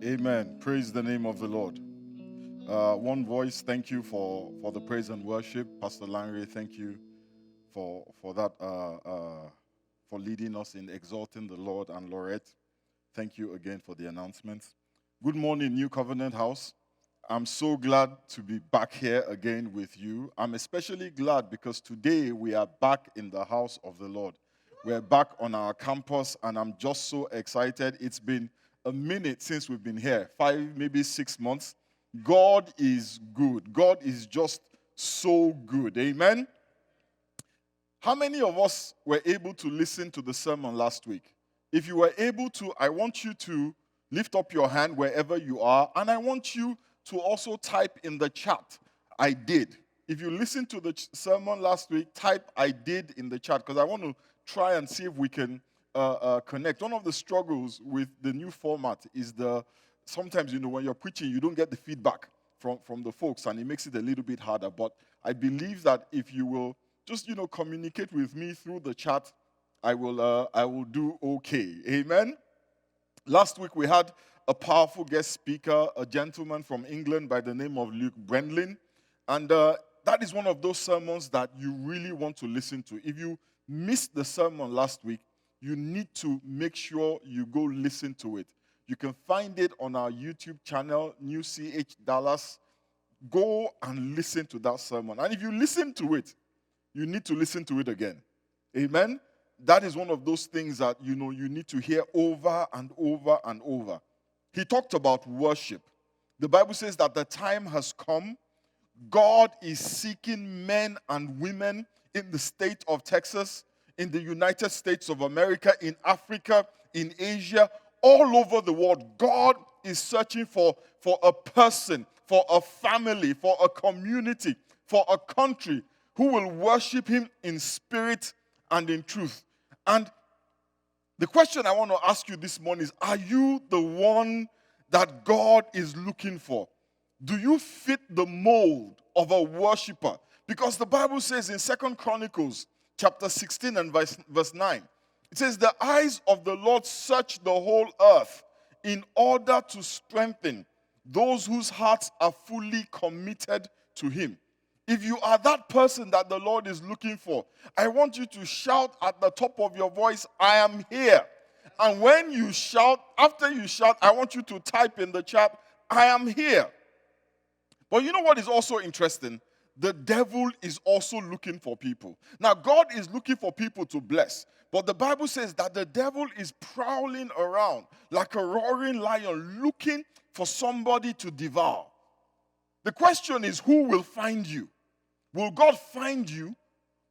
Amen. Praise the name of the Lord. One voice, thank you for the praise and worship. Pastor Lanre, thank you for that, for leading us in exalting the Lord. And Laurette, thank you again for the announcements. Good morning, New Covenant House. I'm so glad to be back here again with you. I'm especially glad because today we are back in the house of the Lord. We're back on our campus, and I'm just so excited. It's been a minute since we've been here, 5, maybe 6 months. God is good. God is just so good. Amen. How many of us were able to listen to the sermon last week? If you were able to, I want you to lift up your hand wherever you are, and I want you to also type in the chat, I did. If you listened to the sermon last week, type I did in the chat, because I want to try and see if we can connect. One of the struggles with the new format is sometimes, when you're preaching, you don't get the feedback from the folks, and it makes it a little bit harder. But I believe that if you will just, communicate with me through the chat, I will do okay. Amen? Last week, we had a powerful guest speaker, a gentleman from England by the name of Luke Brendlin. And that is one of those sermons that you really want to listen to. If you missed the sermon last week, you need to make sure you go listen to it. You can find it on our YouTube channel, New CH Dallas. Go and listen to that sermon. And if you listen to it, you need to listen to it again. Amen? That is one of those things that, you need to hear over and over and over. He talked about worship. The Bible says that the time has come. God is seeking men and women in the state of Texas, in the United States of America, in Africa, in Asia, all over the world. God is searching for a person, for a family, for a community, for a country who will worship him in spirit and in truth. And the question I want to ask you this morning is, are you the one that God is looking for? Do you fit the mold of a worshiper? Because the Bible says in 2 Chronicles chapter 16 and verse 9, it says, the eyes of the Lord search the whole earth in order to strengthen those whose hearts are fully committed to him. If you are that person that the Lord is looking for, I want you to shout at the top of your voice, I am here. And when you shout, after you shout, I want you to type in the chat, I am here. But you know what is also interesting? The devil is also looking for people. Now, God is looking for people to bless. But the Bible says that the devil is prowling around like a roaring lion looking for somebody to devour. The question is, who will find you? Will God find you,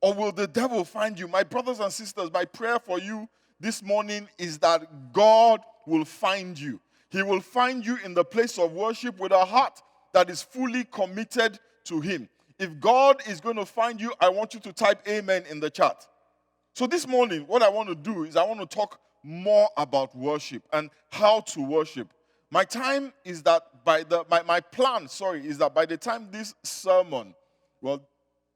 or will the devil find you? My brothers and sisters, my prayer for you this morning is that God will find you. He will find you in the place of worship with a heart that is fully committed to him. If God is going to find you, I want you to type amen in the chat. So this morning, what I want to do is I want to talk more about worship and how to worship. My time is that my plan is that by the time this sermon,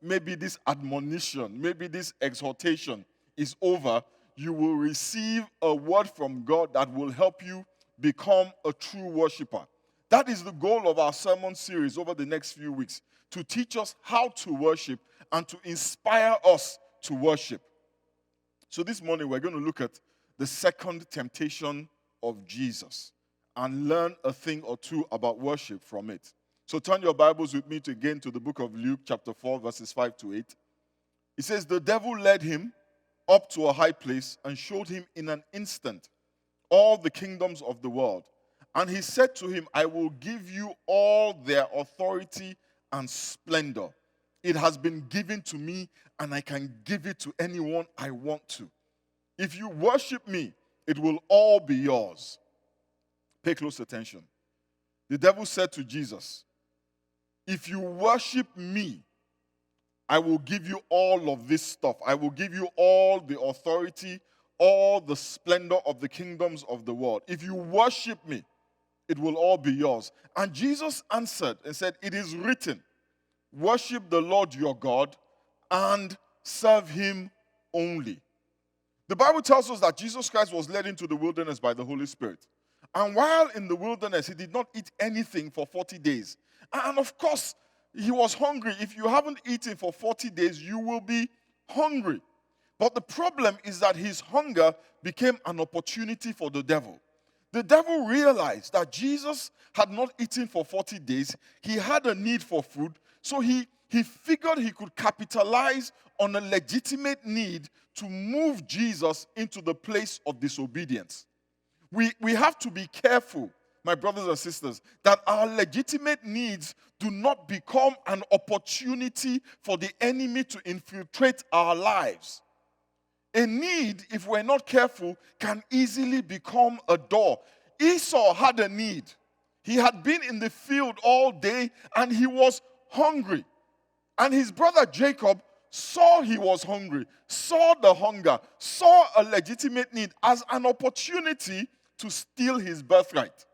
maybe this admonition, maybe this exhortation is over, you will receive a word from God that will help you become a true worshiper. That is the goal of our sermon series over the next few weeks, to teach us how to worship and to inspire us to worship. So this morning we're going to look at the second temptation of Jesus and learn a thing or two about worship from it. So turn your Bibles with me again to the book of Luke chapter 4 verses 5 to 8. It says, the devil led him up to a high place and showed him in an instant all the kingdoms of the world. And he said to him, I will give you all their authority and splendor. It has been given to me, and I can give it to anyone I want to. If you worship me, it will all be yours. Pay close attention. The devil said to Jesus, if you worship me, I will give you all of this stuff. I will give you all the authority, all the splendor of the kingdoms of the world. If you worship me, it will all be yours. And Jesus answered and said, it is written, worship the Lord your God and serve him only. The Bible tells us that Jesus Christ was led into the wilderness by the Holy Spirit. And while in the wilderness, he did not eat anything for 40 days. And of course, he was hungry. If you haven't eaten for 40 days, you will be hungry. But the problem is that his hunger became an opportunity for the devil. The devil realized that Jesus had not eaten for 40 days. He had a need for food. So he figured he could capitalize on a legitimate need to move Jesus into the place of disobedience. We have to be careful, my brothers and sisters, that our legitimate needs do not become an opportunity for the enemy to infiltrate our lives. A need, if we're not careful, can easily become a door. Esau had a need. He had been in the field all day and he was hungry. And his brother Jacob saw he was hungry, saw the hunger, saw a legitimate need as an opportunity to steal his birthright.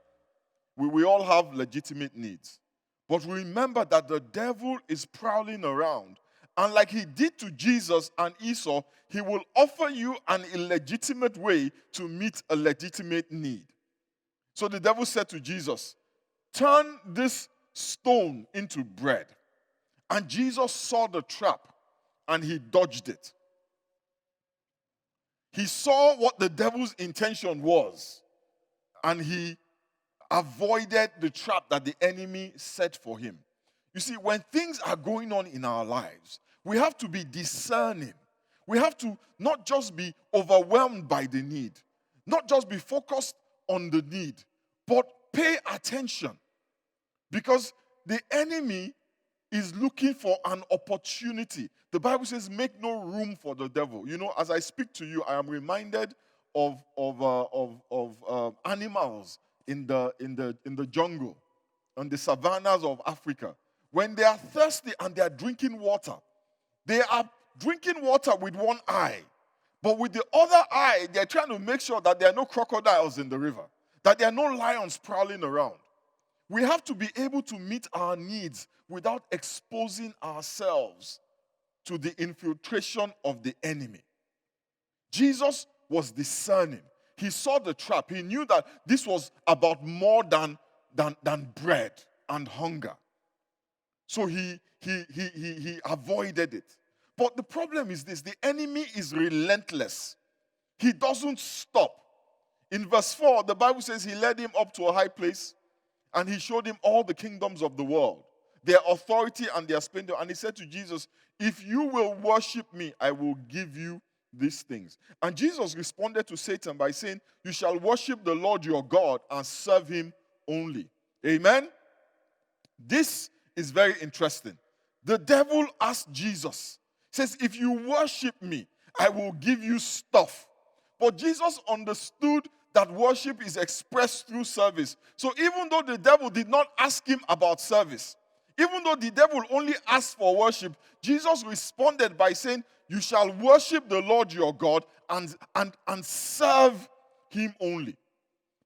We all have legitimate needs. But remember that the devil is prowling around. And like he did to Jesus and Esau, he will offer you an illegitimate way to meet a legitimate need. So the devil said to Jesus, turn this stone into bread. And Jesus saw the trap and he dodged it. He saw what the devil's intention was and he avoided the trap that the enemy set for him. You see, when things are going on in our lives, we have to be discerning. We have to not just be overwhelmed by the need, not just be focused on the need, but pay attention. Because the enemy is looking for an opportunity. The Bible says, make no room for the devil. You know, as I speak to you, I am reminded of animals in the jungle, on the savannas of Africa. When they are thirsty and they are drinking water, they are drinking water with one eye. But with the other eye, they're trying to make sure that there are no crocodiles in the river, that there are no lions prowling around. We have to be able to meet our needs without exposing ourselves to the infiltration of the enemy. Jesus was discerning. He saw the trap. He knew that this was about more than bread and hunger. So he avoided it. But the problem is this: the enemy is relentless. He doesn't stop. In verse 4, the Bible says he led him up to a high place and he showed him all the kingdoms of the world, their authority and their splendor. And he said to Jesus, if you will worship me, I will give you these things. And Jesus responded to Satan by saying, you shall worship the Lord your God and serve him only. Amen? This is very interesting. The devil asked Jesus, says, if you worship me, I will give you stuff. But Jesus understood that worship is expressed through service. So even though the devil did not ask him about service, even though the devil only asked for worship, Jesus responded by saying, you shall worship the Lord your God and serve him only.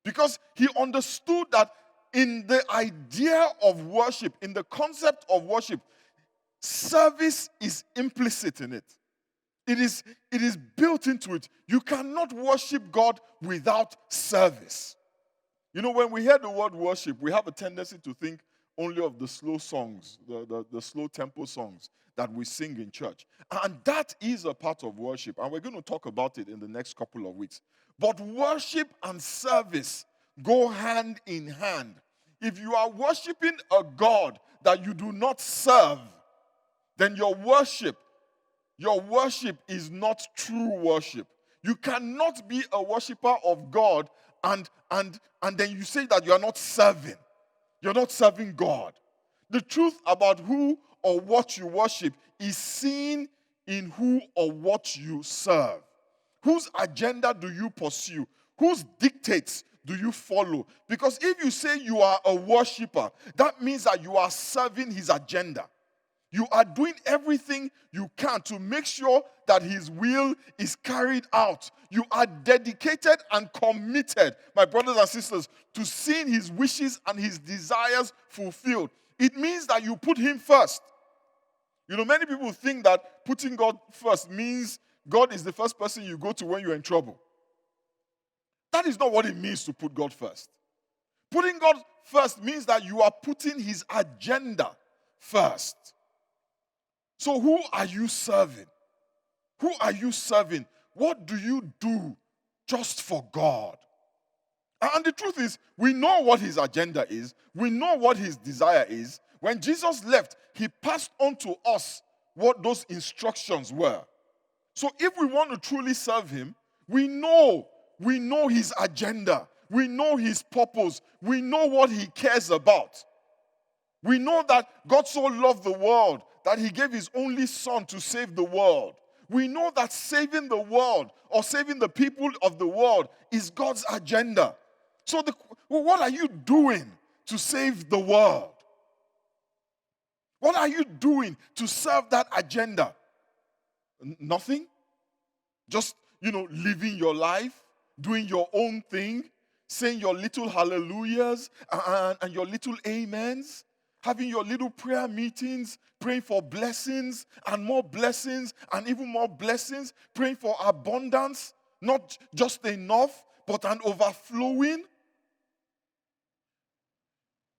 Because he understood that in the idea of worship, in the concept of worship, service is implicit in it. It is built into it. You cannot worship God without service. You know, when we hear the word worship, we have a tendency to think only of the slow songs, the slow tempo songs that we sing in church. And that is a part of worship. And we're going to talk about it in the next couple of weeks. But worship and service go hand in hand. If you are worshiping a God that you do not serve, then your worship is not true worship. You cannot be a worshiper of God and then you say that you are not serving. You're not serving God. The truth about who or what you worship is seen in who or what you serve. Whose agenda do you pursue? Whose dictates do you follow? Because if you say you are a worshiper, that means that you are serving his agenda. You are doing everything you can to make sure that his will is carried out. You are dedicated and committed, my brothers and sisters, to seeing his wishes and his desires fulfilled. It means that you put him first. You know, many people think that putting God first means God is the first person you go to when you're in trouble. That is not what it means to put God first. Putting God first means that you are putting his agenda first. So who are you serving? Who are you serving? What do you do just for God? And the truth is, we know what his agenda is. We know what his desire is. When Jesus left, he passed on to us what those instructions were. So if we want to truly serve him, we know his agenda. We know his purpose. We know what he cares about. We know that God so loved the world that he gave his only son to save the world. We know that saving the world or saving the people of the world is God's agenda. So what are you doing to save the world? What are you doing to serve that agenda? Nothing? Just, living your life, doing your own thing, saying your little hallelujahs and your little amens, having your little prayer meetings, praying for blessings and even more blessings, praying for abundance, not just enough, but an overflowing.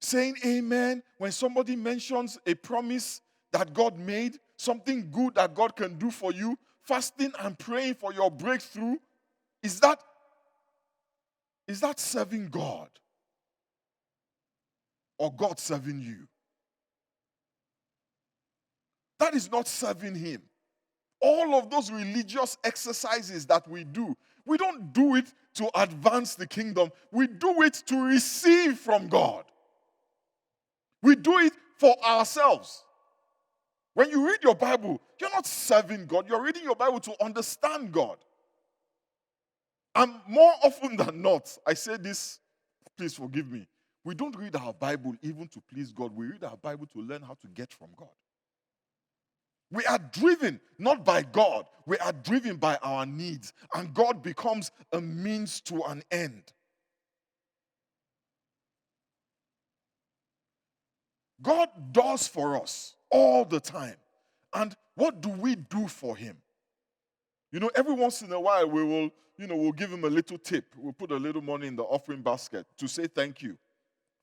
Saying amen when somebody mentions a promise that God made, something good that God can do for you, fasting and praying for your breakthrough. Is that serving God? Or God serving you? That is not serving him. All of those religious exercises that we don't do it to advance the kingdom. We do it to receive from God. We do it for ourselves. When you read your Bible, you're not serving God. You're reading your Bible to understand God. And more often than not, I say this, please forgive me. We don't read our Bible even to please God. We read our Bible to learn how to get from God. We are driven not by God. We are driven by our needs. And God becomes a means to an end. God does for us all the time. And what do we do for him? Every once in a while we'll give him a little tip. We'll put a little money in the offering basket to say thank you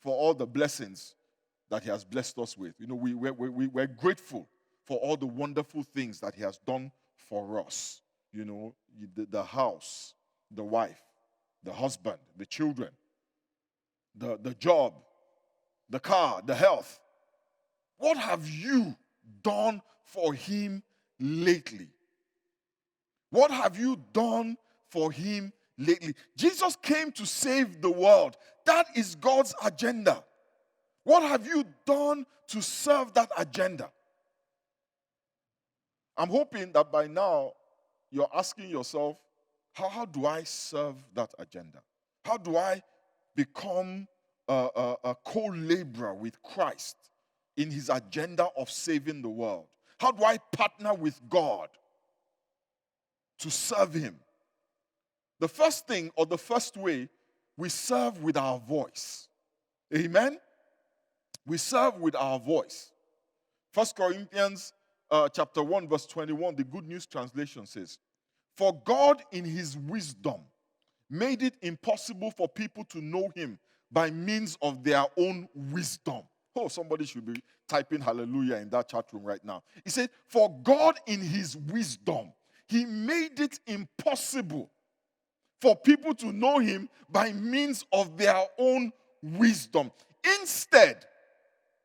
for all the blessings that he has blessed us with. We're grateful for all the wonderful things that he has done for us. The house, the wife, the husband, the children, the job, the car, the health. What have you done for him lately? What have you done for him lately? Jesus came to save the world. That is God's agenda. What have you done to serve that agenda? I'm hoping that by now you're asking yourself, how do I serve that agenda? How do I become a co-laborer with Christ in his agenda of saving the world? How do I partner with God to serve him? The first thing, or the first way, we serve with our voice. Amen? We serve with our voice. 1 Corinthians chapter 1 verse 21, the Good News Translation says, "For God in his wisdom made it impossible for people to know him by means of their own wisdom." Oh, somebody should be typing hallelujah in that chat room right now. He said, "For God in his wisdom, he made it impossible for people to know him by means of their own wisdom. Instead,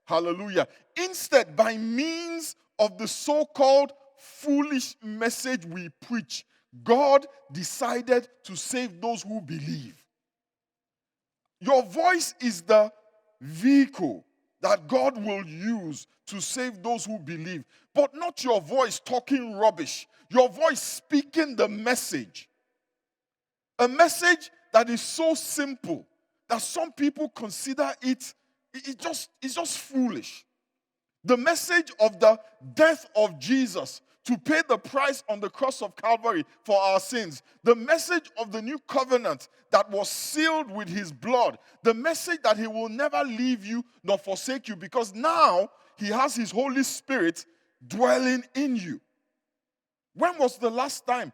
hallelujah, instead, by means of the so-called foolish message we preach, God decided to save those who believe." Your voice is the vehicle that God will use to save those who believe, but not your voice talking rubbish. Your voice speaking the message. A message that is so simple that some people consider it's just foolish. The message of the death of Jesus to pay the price on the cross of Calvary for our sins. The message of the new covenant that was sealed with his blood. The message that he will never leave you nor forsake you, because now he has his Holy Spirit dwelling in you. When was the last time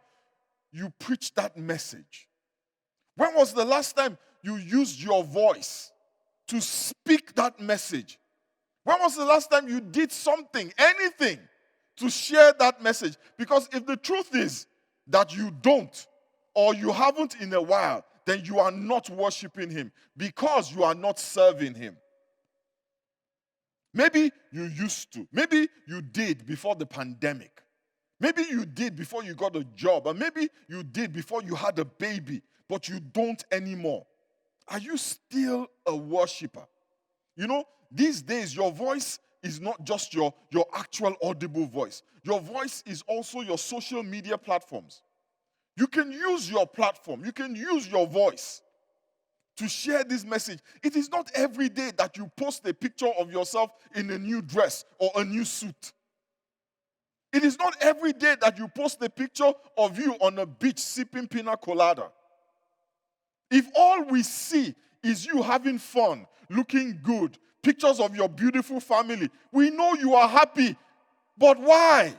you preached that message? When was the last time you used your voice to speak that message? When was the last time you did something, anything, to share that message? Because if the truth is that you don't, or you haven't in a while, then you are not worshiping him because you are not serving him. Maybe you used to. Maybe you did before the pandemic. Maybe you did before you got a job. Or maybe you did before you had a baby, but you don't anymore. Are you still a worshiper? You know, these days your voice is not just your actual audible voice. Your voice is also your social media platforms. You can use your platform. You can use your voice to share this message. It is not every day that you post a picture of yourself in a new dress or a new suit. It is not every day that you post a picture of you on a beach sipping pina colada. If all we see is you having fun, looking good, pictures of your beautiful family, we know you are happy, but why?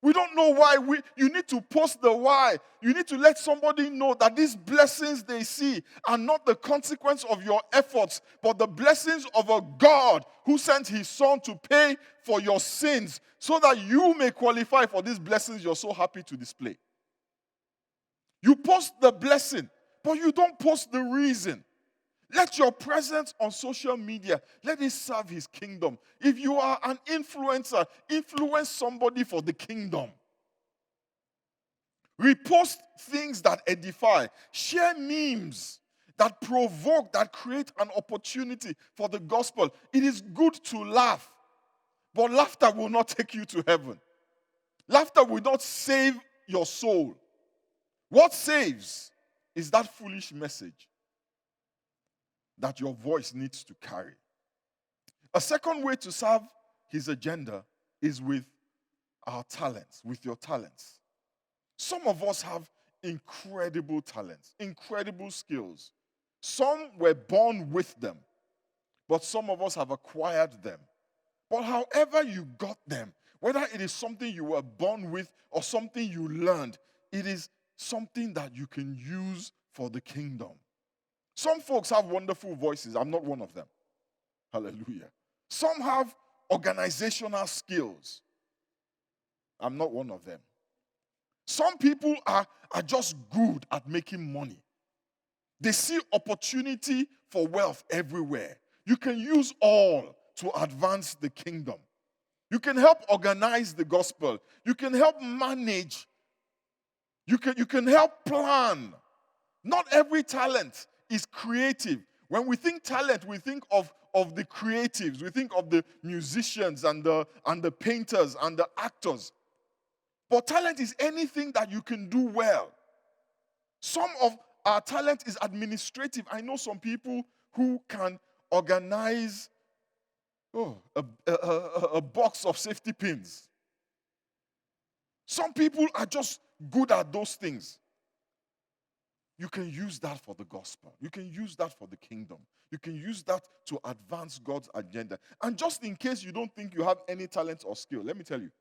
We don't know why. You need to post the why. You need to let somebody know that these blessings they see are not the consequence of your efforts, but the blessings of a God who sent his son to pay for your sins so that you may qualify for these blessings you're so happy to display. You post the blessing, but you don't post the reason. Let your presence on social media, let it serve his kingdom. If you are an influencer, influence somebody for the kingdom. Repost things that edify. Share memes that provoke, that create an opportunity for the gospel. It is good to laugh, but laughter will not take you to heaven. Laughter will not save your soul. What saves is that foolish message that your voice needs to carry. A second way to serve his agenda is with our talents, with your talents. Some of us have incredible talents, incredible skills. Some were born with them, but some of us have acquired them. But however you got them, whether it is something you were born with or something you learned, it is something that you can use for the kingdom. Some folks have wonderful voices. I'm not one of them. Hallelujah. Some have organizational skills. I'm not one of them. Some people are just good at making money. They see opportunity for wealth everywhere. You can use all to advance the kingdom. You can help organize the gospel. You can help manage. You can help plan. Not every talent is creative. When we think talent, we think of the creatives. We think of the musicians and the painters and the actors. But talent is anything that you can do well. Some of our talent is administrative. I know some people who can organize a box of safety pins. Some people are just good at those things. You can use that for the gospel. You can use that for the kingdom. You can use that to advance God's agenda. And just in case you don't think you have any talent or skill, let me tell you,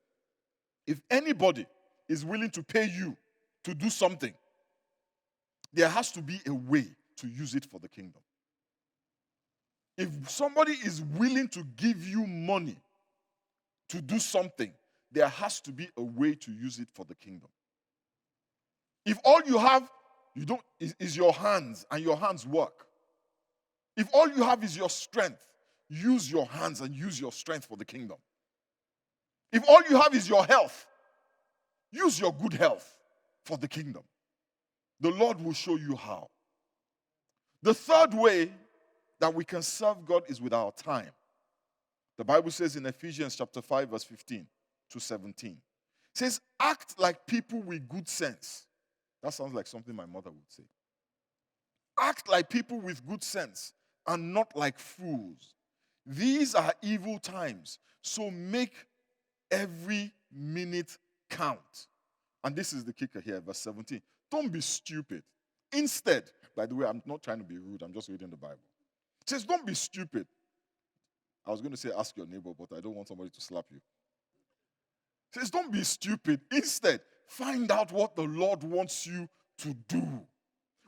if anybody is willing to pay you to do something, there has to be a way to use it for the kingdom. If somebody is willing to give you money to do something, there has to be a way to use it for the kingdom. If all you have is your hands and your hands work, if all you have is your strength, use your hands and use your strength for the kingdom. If all you have is your health, use your good health for the kingdom. The Lord will show you how. The third way that we can serve God is with our time. The Bible says in Ephesians chapter 5, verse 15 to 17. It says, act like people with good sense. That sounds like something my mother would say. Act like people with good sense and not like fools. These are evil times, so make every minute count. And this is the kicker here, verse 17. Don't be stupid. Instead, by the way, I'm not trying to be rude, I'm just reading the Bible. It says, don't be stupid. I was going to say, ask your neighbor, but I don't want somebody to slap you. It says, don't be stupid. Instead, find out what the Lord wants you to do.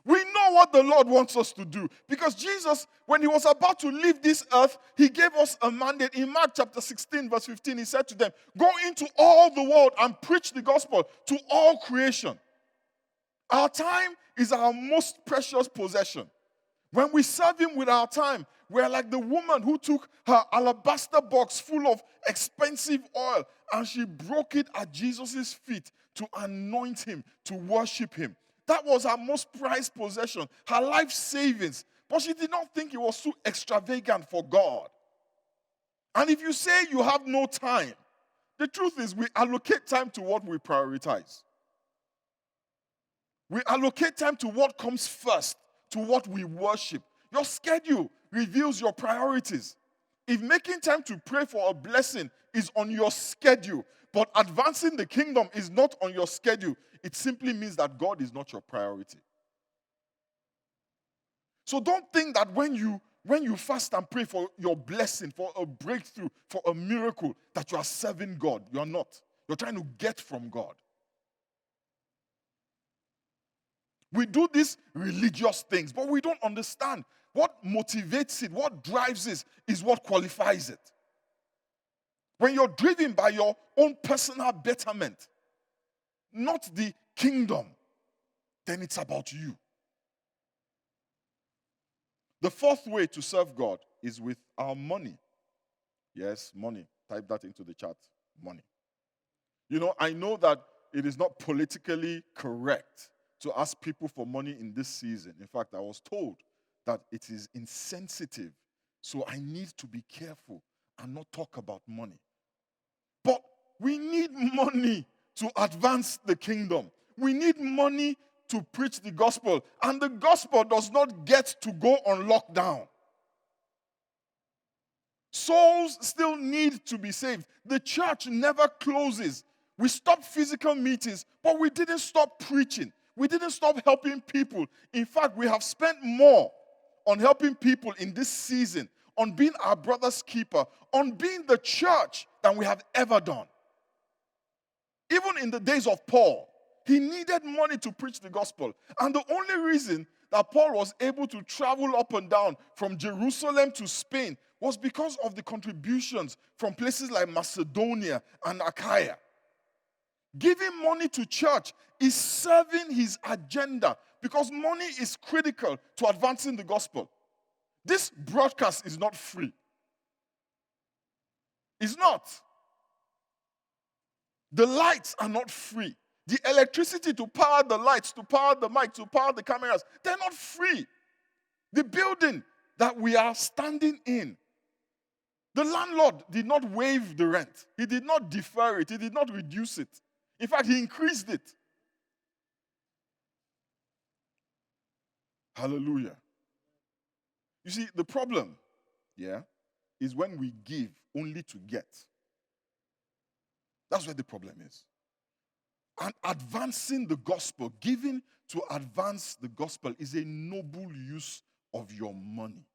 We know not what the Lord wants us to do. Because Jesus, when he was about to leave this earth, he gave us a mandate. In Mark chapter 16, verse 15, he said to them, go into all the world and preach the gospel to all creation. Our time is our most precious possession. When we serve him with our time, we're like the woman who took her alabaster box full of expensive oil and she broke it at Jesus' feet to anoint him, to worship him. That was her most prized possession, her life savings. But she did not think it was too extravagant for God. And if you say you have no time, the truth is we allocate time to what we prioritize. We allocate time to what comes first, to what we worship. Your schedule reveals your priorities. If making time to pray for a blessing is on your schedule, but advancing the kingdom is not on your schedule, it simply means that God is not your priority. So don't think that when you fast and pray for your blessing, for a breakthrough, for a miracle, that you are serving God. You are not. You're trying to get from God. We do these religious things, but we don't understand what motivates it, what drives it, is what qualifies it. When you're driven by your own personal betterment, not the kingdom, then it's about you. The fourth way to serve God is with our money. Yes, money. Type that into the chat. Money. You know, I know that it is not politically correct to ask people for money in this season. In fact, I was told that it is insensitive. So I need to be careful and not talk about money. But we need money to advance the kingdom. We need money to preach the gospel. And the gospel does not get to go on lockdown. Souls still need to be saved. The church never closes. We stopped physical meetings, but we didn't stop preaching. We didn't stop helping people. In fact, we have spent more on helping people in this season, on being our brother's keeper, on being the church than we have ever done. Even in the days of Paul, he needed money to preach the gospel. And the only reason that Paul was able to travel up and down from Jerusalem to Spain was because of the contributions from places like Macedonia and Achaia. Giving money to church is serving his agenda because money is critical to advancing the gospel. This broadcast is not free. It's not. The lights are not free. The electricity to power the lights, to power the mic, to power the cameras, they're not free. The building that we are standing in, the landlord did not waive the rent. He did not defer it. He did not reduce it. In fact, he increased it. Hallelujah. You see, the problem, is when we give only to get. That's where the problem is. And advancing the gospel, giving to advance the gospel is a noble use of your money.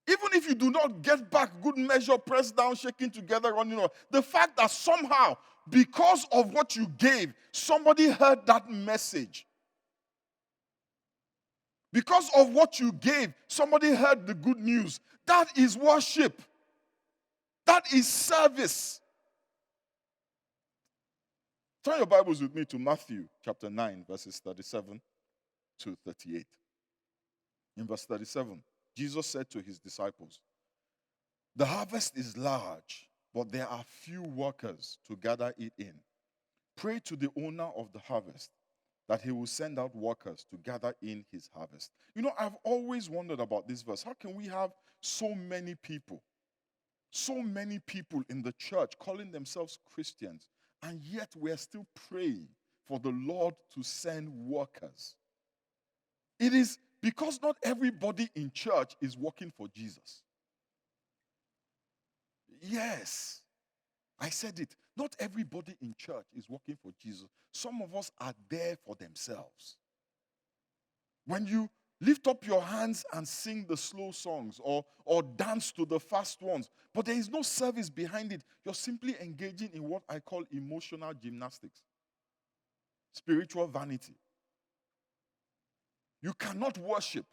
Even if you do not get back good measure, pressed down, shaking together, running over, the fact that somehow, because of what you gave, somebody heard that message. Because of what you gave, somebody heard the good news. That is worship. That is service. Turn your Bibles with me to Matthew chapter 9, verses 37 to 38. In verse 37, Jesus said to his disciples, "The harvest is large, but there are few workers to gather it in. Pray to the owner of the harvest that he will send out workers to gather in his harvest." You know, I've always wondered about this verse. How can we have so many people in the church calling themselves Christians, and yet we're still praying for the Lord to send workers? It is because not everybody in church is working for Jesus. Yes, I said it. Not everybody in church is working for Jesus. Some of us are there for themselves. When you lift up your hands and sing the slow songs or dance to the fast ones, but there is no service behind it, you're simply engaging in what I call emotional gymnastics, spiritual vanity. You cannot worship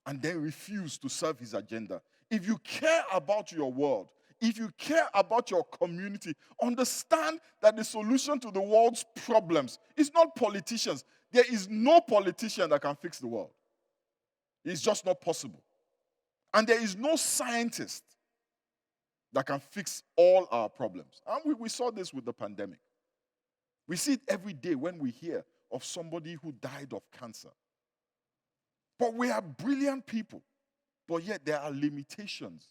and then refuse to serve his agenda. If you care about your world, if you care about your community, understand that the solution to the world's problems is not politicians. There is no politician that can fix the world. It's just not possible. And there is no scientist that can fix all our problems. And we saw this with the pandemic. We see it every day when we hear of somebody who died of cancer. But we are brilliant people. But yet there are limitations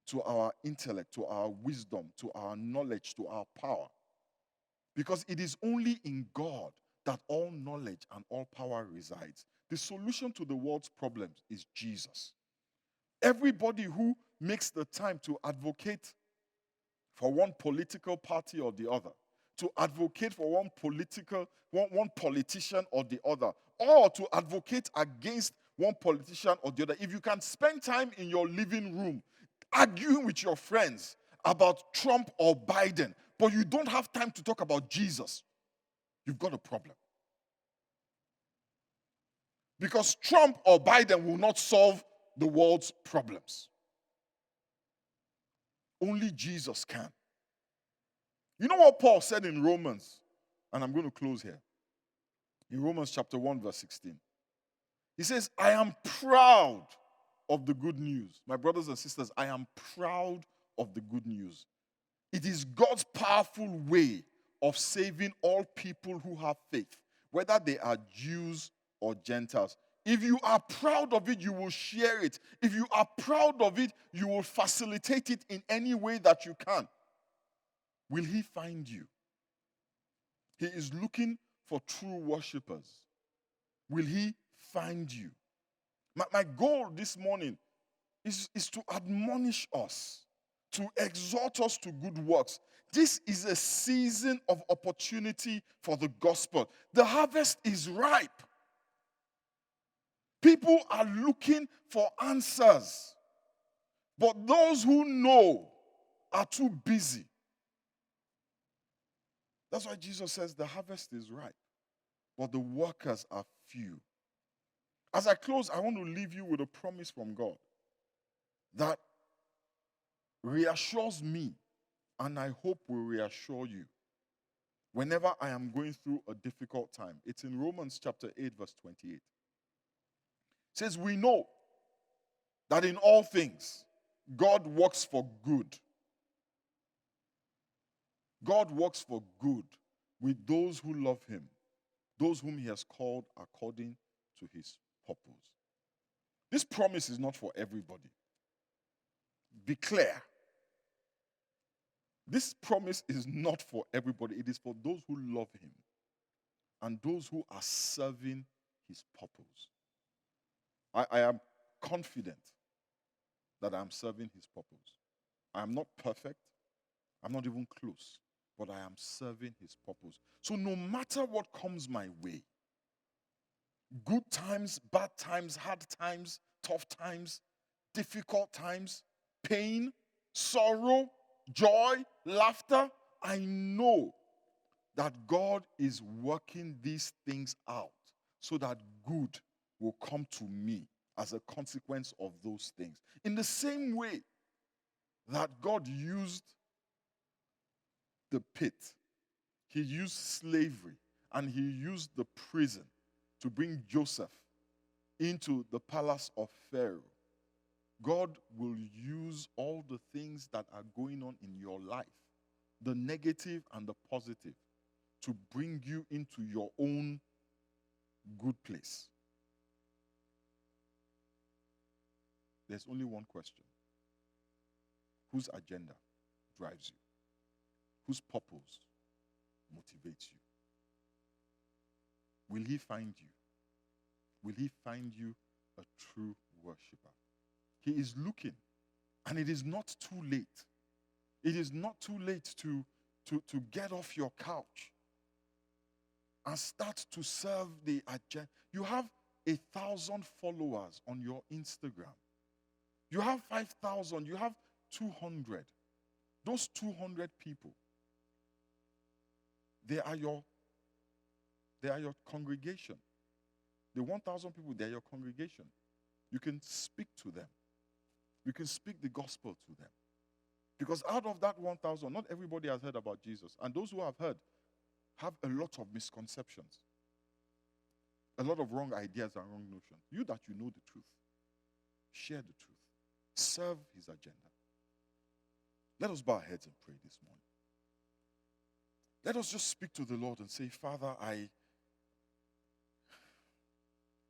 to our intellect, to our wisdom, to our knowledge, to our power. Because it is only in God that all knowledge and all power resides. The solution to the world's problems is Jesus. Everybody who makes the time to advocate for one political party or the other, to advocate for one politician or the other, or to advocate against one politician or the other, if you can spend time in your living room arguing with your friends about Trump or Biden, but you don't have time to talk about Jesus, you've got a problem. Because Trump or Biden will not solve the world's problems. Only Jesus can. You know what Paul said in Romans? And I'm going to close here. In Romans chapter 1, verse 16. He says, I am proud of the good news. My brothers and sisters, I am proud of the good news. It is God's powerful way of saving all people who have faith, whether they are Jews or Gentiles. If you are proud of it, you will share it. If you are proud of it, you will facilitate it in any way that you can. Will he find you? He is looking for true worshipers. Will he find you? My goal this morning is to admonish us, to exhort us to good works. This is a season of opportunity for the gospel. The harvest is ripe. People are looking for answers, but those who know are too busy. That's why Jesus says the harvest is ripe, but the workers are few. As I close, I want to leave you with a promise from God that reassures me, and I hope will reassure you whenever I am going through a difficult time. It's in Romans chapter 8, verse 28. It says, we know that in all things, God works for good. God works for good with those who love him, those whom he has called according to his purpose. This promise is not for everybody. Be clear. This promise is not for everybody. It is for those who love him and those who are serving his purpose. I am confident that I am serving his purpose. I am not perfect. I'm not even close. But I am serving his purpose. So no matter what comes my way, good times, bad times, hard times, tough times, difficult times, pain, sorrow, joy, laughter, I know that God is working these things out so that good will come to me as a consequence of those things. In the same way that God used the pit, he used slavery, and he used the prison to bring Joseph into the palace of Pharaoh. God will use all the things that are going on in your life, the negative and the positive, to bring you into your own good place. There's only one question. Whose agenda drives you? Whose purpose motivates you? Will he find you? Will he find you a true worshiper? He is looking, and it is not too late. It is not too late to get off your couch and start to serve the agenda. You have 1,000 followers on your Instagram. You have 5,000. You have 200. Those 200 people, they are your congregation. The 1,000 people, they're your congregation. You can speak to them. You can speak the gospel to them. Because out of that 1,000, not everybody has heard about Jesus. And those who have heard have a lot of misconceptions, a lot of wrong ideas and wrong notions. You that you know the truth, share the truth, serve his agenda. Let us bow our heads and pray this morning. Let us just speak to the Lord and say, Father,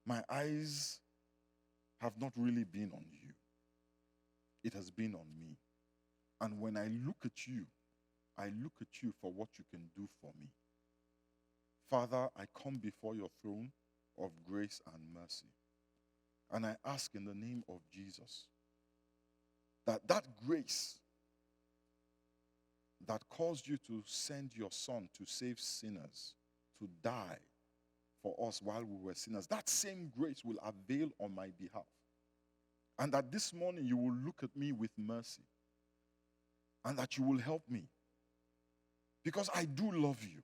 my eyes have not really been on you. It has been on me. And when I look at you for what you can do for me. Father, I come before your throne of grace and mercy. And I ask in the name of Jesus that grace that caused you to send your son to save sinners, to die for us while we were sinners, that same grace will avail on my behalf. And that this morning you will look at me with mercy. And that you will help me. Because I do love you.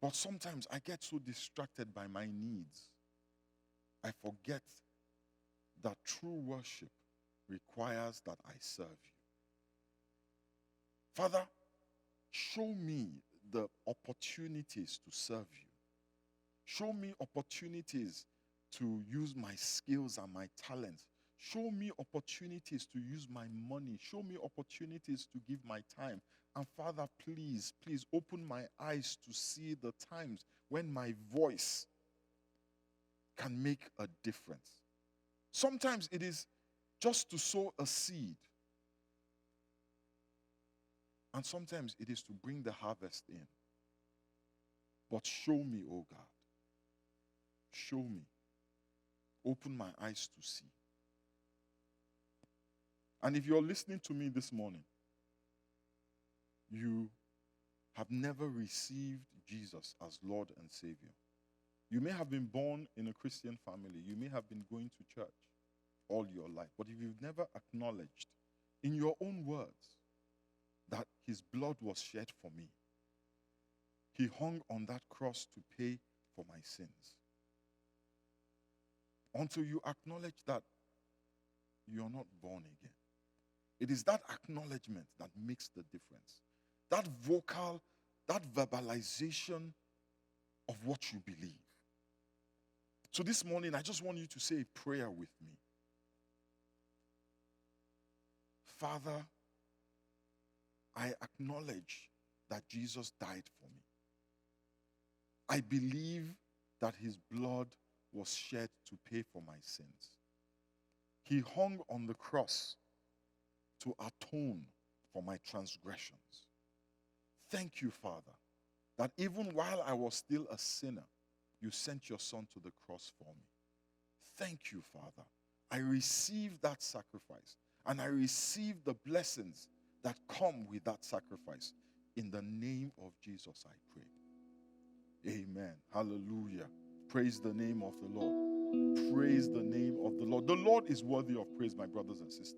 But sometimes I get so distracted by my needs. I forget that true worship requires that I serve you. Father, show me the opportunities to serve you. Show me opportunities to use my skills and my talents. Show me opportunities to use my money. Show me opportunities to give my time. And Father, please open my eyes to see the times when my voice can make a difference. Sometimes it is just to sow a seed. And sometimes it is to bring the harvest in. But show me, oh God. Show me. Open my eyes to see. And if you're listening to me this morning, you have never received Jesus as Lord and Savior. You may have been born in a Christian family. You may have been going to church all your life. But if you've never acknowledged in your own words that his blood was shed for me, he hung on that cross to pay for my sins. Until you acknowledge that you're not born again. It is that acknowledgement that makes the difference. That vocal, that verbalization of what you believe. So this morning, I just want you to say a prayer with me. Father, I acknowledge that Jesus died for me. I believe that his blood was shed to pay for my sins. He hung on the cross to atone for my transgressions. Thank you, Father, that even while I was still a sinner, you sent your son to the cross for me. Thank you, Father. I receive that sacrifice, and I receive the blessings that come with that sacrifice. In the name of Jesus, I pray. Amen. Hallelujah. Praise the name of the Lord. Praise the name of the Lord. The Lord is worthy of praise, my brothers and sisters.